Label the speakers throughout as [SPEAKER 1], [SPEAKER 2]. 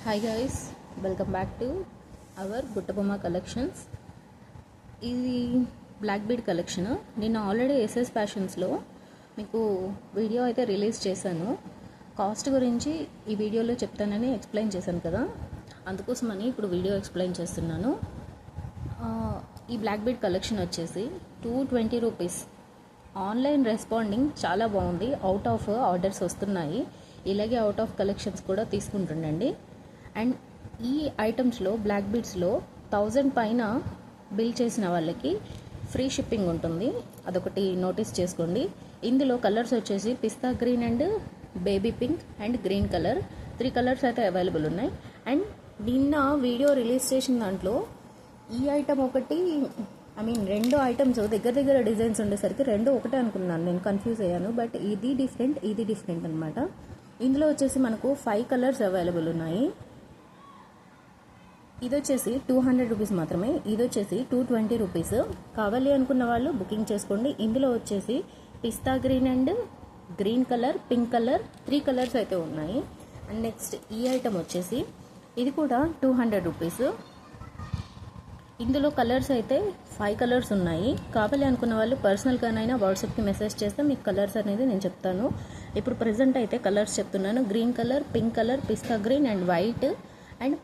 [SPEAKER 1] Hi guys, welcome back to our Buttabomma collections. ఇది black bead collection. నేను already SS ఫ్యాషన్స్లో మీకు వీడియో అయితే రిలీజ్ చేశాను. కాస్ట్ గురించి ఈ వీడియోలో చెప్తానని ఎక్స్ప్లెయిన్ చేశాను కదా, అందుకోసమని ఇప్పుడు వీడియో ఎక్స్ప్లెయిన్ చేస్తున్నాను. ఈ బ్లాక్ బీడ్ కలెక్షన్ వచ్చేసి 220 రూపీస్. ఆన్లైన్ రెస్పాండింగ్ చాలా బాగుంది. అవుట్ ఆఫ్ ఆర్డర్స్ వస్తున్నాయి. ఇలాగే అవుట్ ఆఫ్ కలెక్షన్స్ కూడా తీసుకుంటుండండి. అండ్ ఈ ఐటమ్స్లో బ్లాక్ బీడ్స్లో 1000 పైన బిల్ చేసిన వాళ్ళకి ఫ్రీ షిప్పింగ్ ఉంటుంది. అదొకటి నోటీస్ చేసుకోండి. ఇందులో కలర్స్ వచ్చేసి పిస్తా green and baby pink and green colour, 3 colours అయితే అవైలబుల్ ఉన్నాయి. అండ్ నిన్న వీడియో రిలీజ్ చేసిన దాంట్లో ఈ ఐటమ్ ఒకటి, రెండు ఐటమ్స్ దగ్గర డిజైన్స్ ఉండేసరికి రెండు ఒకటే అనుకున్నాను, నేను కన్ఫ్యూజ్ అయ్యాను. బట్ ఇది డిఫరెంట్ అనమాట. ఇందులో వచ్చేసి మనకు 5 కలర్స్ అవైలబుల్ ఉన్నాయి. ఇది వచ్చేసి 200 రూపీస్ మాత్రమే. ఇది వచ్చేసి 220 రూపీస్. కావాలి అనుకున్న వాళ్ళు బుకింగ్ చేసుకోండి. ఇందులో వచ్చేసి పిస్తా green and green colour, pink colour, 3 colours అయితే ఉన్నాయి. అండ్ నెక్స్ట్ ఈ ఐటమ్ వచ్చేసి ఇది కూడా 200 రూపీస్. ఇందులో కలర్స్ అయితే 5 కలర్స్ ఉన్నాయి. కావాలి అనుకున్న వాళ్ళు పర్సనల్గానైనా వాట్సాప్కి మెసేజ్ చేస్తే మీకు కలర్స్ అనేది నేను చెప్తాను. ఇప్పుడు ప్రజెంట్ అయితే కలర్స్ చెప్తున్నాను. Green colour, pink colour, pista green and white and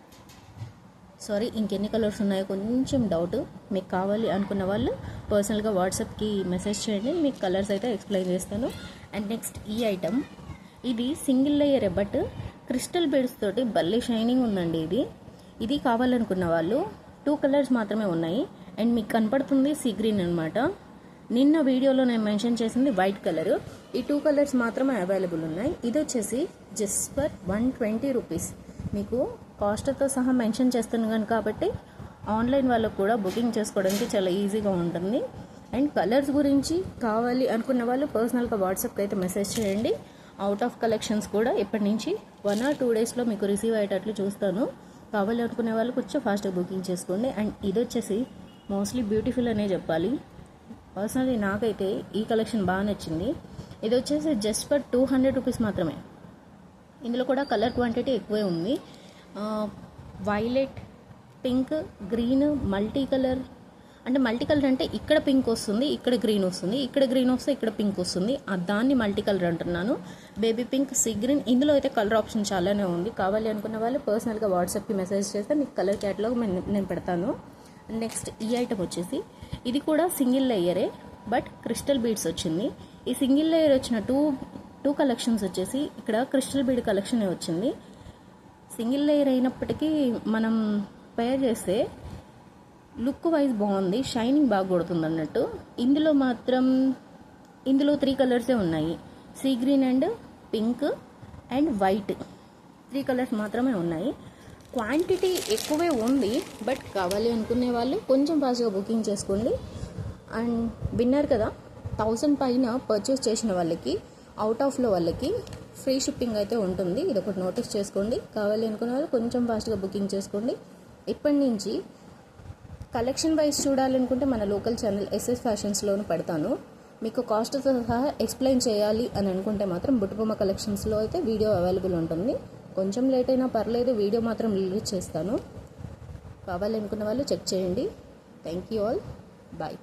[SPEAKER 1] ఇంకెన్ని కలర్స్ ఉన్నాయో కొంచెం డౌట్. మీకు కావాలి అనుకున్న వాళ్ళు పర్సనల్గా వాట్సాప్కి మెసేజ్ చేయండి, మీకు కలర్స్ అయితే ఎక్స్ప్లెయిన్ చేస్తాను. అండ్ నెక్స్ట్ ఈ ఐటమ్, ఇది single layer but crystal beads తోటి భలే షైనింగ్ ఉందండి. ఇది కావాలనుకున్న వాళ్ళు 2 కలర్స్ మాత్రమే ఉన్నాయి. అండ్ మీకు కనపడుతుంది సీ గ్రీన్ అనమాట. నిన్న వీడియోలో నేను మెన్షన్ చేసింది వైట్ కలర్. ఈ 2 కలర్స్ మాత్రమే అవైలబుల్ ఉన్నాయి. ఇది వచ్చేసి జస్ట్ ఫర్ 120 రూపీస్. మీకు కాస్ట్తో సహా మెన్షన్ చేస్తున్నాను కాబట్టి ఆన్లైన్ వాళ్ళకు కూడా బుకింగ్ చేసుకోవడానికి చాలా ఈజీగా ఉంటుంది. అండ్ కలర్స్ గురించి కావాలి అనుకున్న వాళ్ళు పర్సనల్గా వాట్సాప్కి అయితే మెసేజ్ చేయండి. అవుట్ ఆఫ్ కలెక్షన్స్ కూడా ఇప్పటి నుంచి 1 or 2 డేస్లో మీకు రిసీవ్ అయ్యేటట్లు చూస్తాను. కావాలి అనుకునే వాళ్ళు కొంచెం ఫాస్ట్గా బుకింగ్ చేసుకోండి. అండ్ ఇది వచ్చేసి మోస్ట్లీ బ్యూటిఫుల్ అనే చెప్పాలి. పర్సనలీ నాకైతే ఈ కలెక్షన్ బాగా నచ్చింది. ఇది వచ్చేసి జస్ట్ ఫర్ 200 రూపీస్ మాత్రమే. ఇందులో కూడా కలర్ క్వాంటిటీ ఎక్కువే ఉంది. Violet, pink, green, multi colour అంటే ఇక్కడ పింక్ వస్తుంది, ఇక్కడ గ్రీన్ వస్తుంది, ఇక్కడ గ్రీన్ వస్తే ఇక్కడ పింక్ వస్తుంది. దాన్ని మల్టీ కలర్ అంటున్నాను. Baby pink, sea green. ఇందులో అయితే కలర్ ఆప్షన్ చాలానే ఉంది. కావాలి అనుకున్న వాళ్ళు పర్సనల్గా వాట్సాప్కి మెసేజ్ చేస్తే మీకు కలర్ క్యాటలాగ్ నేను పెడతాను. నెక్స్ట్ ఈ ఐటమ్ వచ్చేసి ఇది కూడా సింగిల్ లేయరే బట్ క్రిస్టల్ బీడ్స్ వచ్చింది. ఈ సింగిల్ లేయర్ వచ్చిన టూ కలెక్షన్స్ వచ్చేసి ఇక్కడ క్రిస్టల్ బీడ్ కలెక్షన్ వచ్చింది. సింగిల్ లేయర్ అయినప్పటికీ మనం పేర్ చేస్తే లుక్ వైజ్ బాగుంది, షైనింగ్ బాగా కొడుతుంది అన్నట్టు. ఇందులో 3 కలర్సే ఉన్నాయి. Sea green and pink and white, 3 colours మాత్రమే ఉన్నాయి. క్వాంటిటీ ఎక్కువే ఉంది బట్ కావాలి అనుకునే వాళ్ళు కొంచెం ఫాస్ట్గా బుకింగ్ చేసుకోండి. అండ్ విన్నర్ కదా, 1000 పైన పర్చేస్ చేసిన వాళ్ళకి అవుట్ ఆఫ్లో వాళ్ళకి ఫ్రీ షిప్పింగ్ అయితే ఉంటుంది. ఇది ఒకటి నోటీస్ చేసుకోండి. కావాలి అనుకున్న వాళ్ళు కొంచెం ఫాస్ట్గా బుకింగ్ చేసుకోండి. ఇప్పటి నుంచి కలెక్షన్ వైజ్ చూడాలనుకుంటే మన లోకల్ ఛానల్ ఎస్ఎస్ ఫ్యాషన్స్లోనూ పెడతాను. మీకు కాస్ట్తో సహా ఎక్స్ప్లెయిన్ చేయాలి అని అనుకుంటే మాత్రం బుట్టబొమ్మ కలెక్షన్స్లో అయితే వీడియో అవైలబుల్ ఉంటుంది. కొంచెం లేట్ అయినా పర్లేదు, వీడియో మాత్రం రిలీజ్ చేస్తాను. కావాలి అనుకున్న వాళ్ళు చెక్ చేయండి. Thank you all, bye.